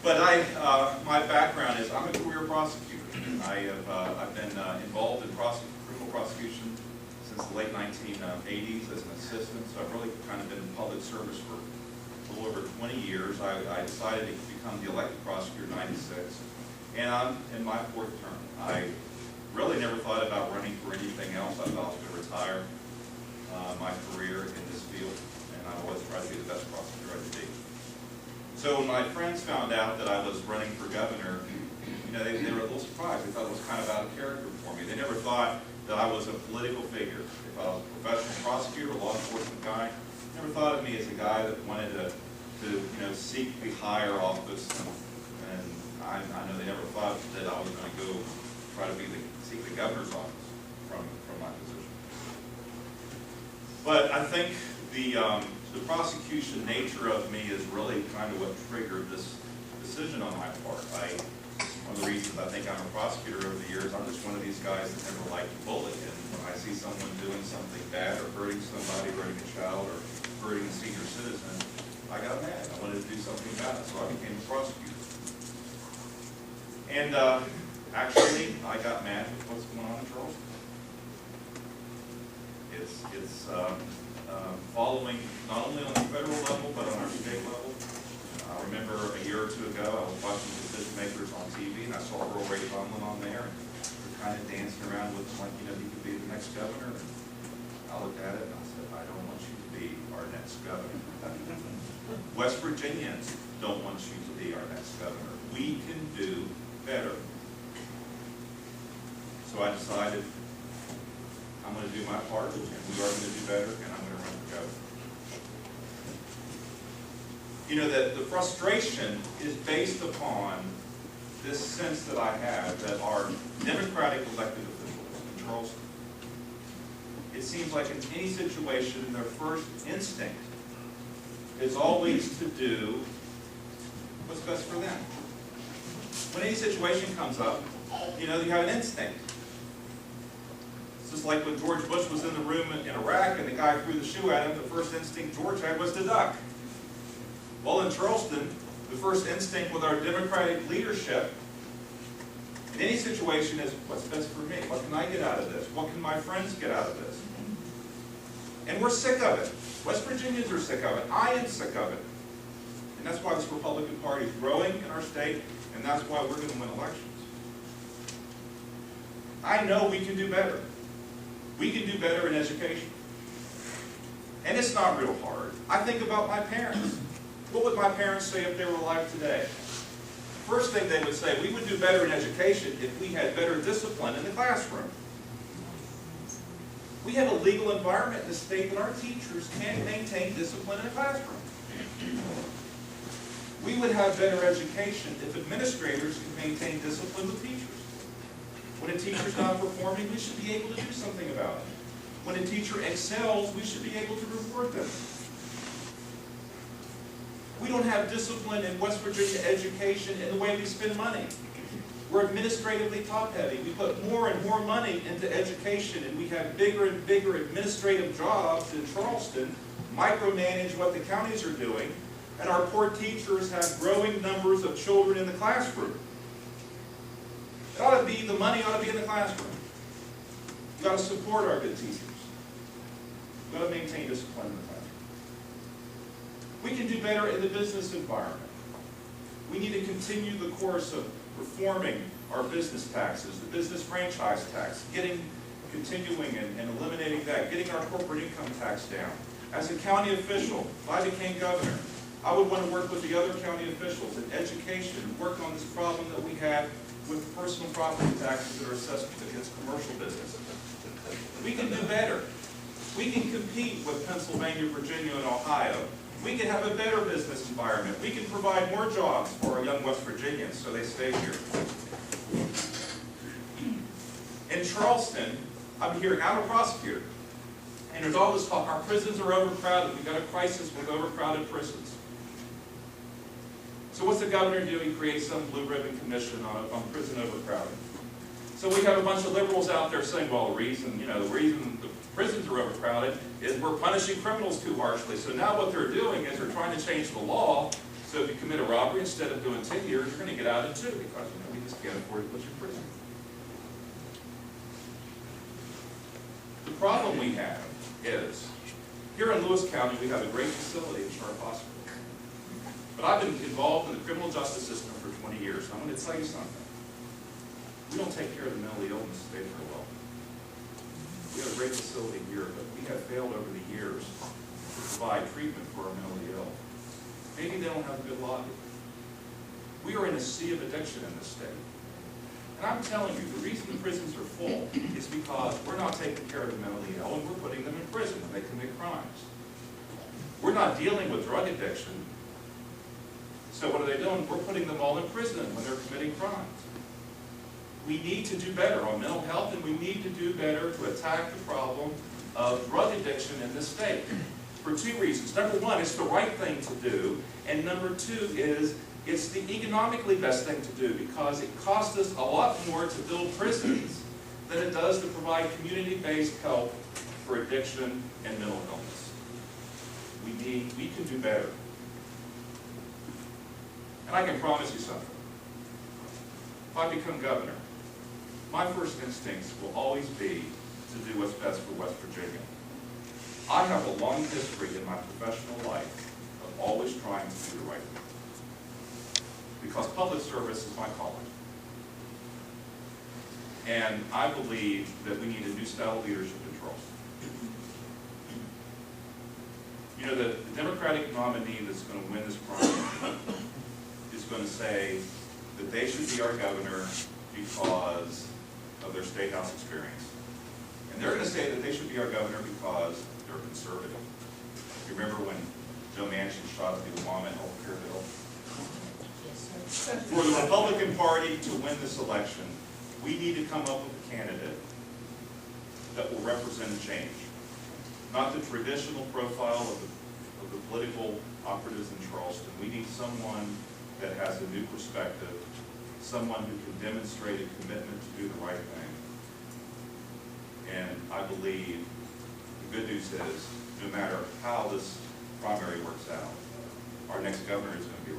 But my background is I'm a career prosecutor. I've been involved in criminal prosecution since the late 1980s as an assistant, so I've really kind of been in public service for a little over 20 years. I decided to become the elected prosecutor in '96, and I'm in my 4th term. I really never thought about running for anything else. I thought I was going to retire my career in this field, and I always tried to be the best prosecutor I could be. So when my friends found out that I was running for governor, they were a little surprised. They thought it was kind of out of character for me. They never thought that I was a political figure. If I was a professional prosecutor, a law enforcement guy, never thought of me as a guy that wanted to seek the higher office. And I know they never thought that I was going to go try to seek the governor's office from my position. But I think the prosecution nature of me is really kind of what triggered this decision on my part. One of the reasons I think I'm a prosecutor over the years, I'm just one of these guys that never liked to bully. And when I see someone doing something bad or hurting somebody, hurting a child, or hurting a senior citizen, I got mad. I wanted to do something about it, so I became a prosecutor. And actually, I got mad with what's going on in Charleston. It's following not only on the federal level, but on our state level. I remember a year or two ago, I was watching decision makers on TV, and I saw Earl Ray Tomlin on there, and they're kind of dancing around with him like, he could be the next governor. And I looked at it and I said, I don't want you to be our next governor. West Virginians don't want you to be our next governor. We can do better. So I decided I'm going to do my part, and we are going to do better, and I'm going to run for governor. The frustration is based upon this sense that I have that our Democratic elected officials in Charleston, it seems like in any situation, their first instinct is always to do what's best for them. When any situation comes up, you have an instinct. It's just like when George Bush was in the room in Iraq and the guy threw the shoe at him, the first instinct George had was to duck. Well, in Charleston, the first instinct with our Democratic leadership in any situation is, what's best for me? What can I get out of this? What can my friends get out of this? And we're sick of it. West Virginians are sick of it. I am sick of it. And that's why this Republican Party is growing in our state, and that's why we're going to win elections. I know we can do better. We can do better in education. And it's not real hard. I think about my parents. What would my parents say if they were alive today? First thing they would say, we would do better in education if we had better discipline in the classroom. We have a legal environment in the state that our teachers can't maintain discipline in the classroom. We would have better education if administrators could maintain discipline with teachers. When a teacher's not performing, we should be able to do something about it. When a teacher excels, we should be able to reward them. We don't have discipline in West Virginia education in the way we spend money. We're administratively top-heavy. We put more and more money into education, and we have bigger and bigger administrative jobs in Charleston, micromanage what the counties are doing, and our poor teachers have growing numbers of children in the classroom. It ought to be, the money ought to be in the classroom. We've got to support our good teachers. We've got to maintain discipline in the classroom. We can do better in the business environment. We need to continue the course of reforming our business taxes, the business franchise tax, continuing and eliminating that, getting our corporate income tax down. As a county official, if I became governor, I would want to work with the other county officials in education and work on this problem that we have with personal property taxes that are assessed against commercial businesses. We can do better. We can compete with Pennsylvania, Virginia, and Ohio. We can have a better business environment. We can provide more jobs for our young West Virginians so they stay here. In Charleston, I'm a prosecutor, and there's all this talk, our prisons are overcrowded. We've got a crisis with overcrowded prisons. So what's the governor do? He creates some blue ribbon commission on prison overcrowding. So we have a bunch of liberals out there saying, well, the reason the prisons are overcrowded is we're punishing criminals too harshly. So now what they're doing is they're trying to change the law so if you commit a robbery, instead of doing 10 years, you're going to get out in 2 because we just can't afford to put you in prison. The problem we have is, here in Lewis County, we have a great facility in Sharp Hospital. But I've been involved in the criminal justice system for 20 years, and I'm going to tell you something. We don't take care of the mentally ill in this state very well. We have a great facility here, but we have failed over the years to provide treatment for our mentally ill. Maybe they don't have a good lobby. We are in a sea of addiction in this state. And I'm telling you, the reason the prisons are full is because we're not taking care of the mentally ill, and we're putting them in prison when they commit crimes. We're not dealing with drug addiction. So what are they doing? We're putting them all in prison when they're committing crimes. We need to do better on mental health, and we need to do better to attack the problem of drug addiction in this state for 2 reasons. Number one, it's the right thing to do, and number 2 is it's the economically best thing to do because it costs us a lot more to build prisons than it does to provide community-based help for addiction and mental illness. We can do better. And I can promise you something. If I become governor, my first instincts will always be to do what's best for West Virginia. I have a long history in my professional life of always trying to do the right thing. Because public service is my calling. And I believe that we need a new style of leadership in Charleston. You know, the Democratic nominee that's going to win this primary is going to say that they should be our governor because of their state house experience. And they're going to say that they should be our governor because they're conservative. You remember when Joe Manchin shot at the Obama health care bill? For the Republican Party to win this election, we need to come up with a candidate that will represent change. Not the traditional profile of the political operatives in Charleston. We need someone that has a new perspective, someone who can demonstrate a commitment to do the right thing. And I believe the good news is, no matter how this primary works out, our next governor is going to be a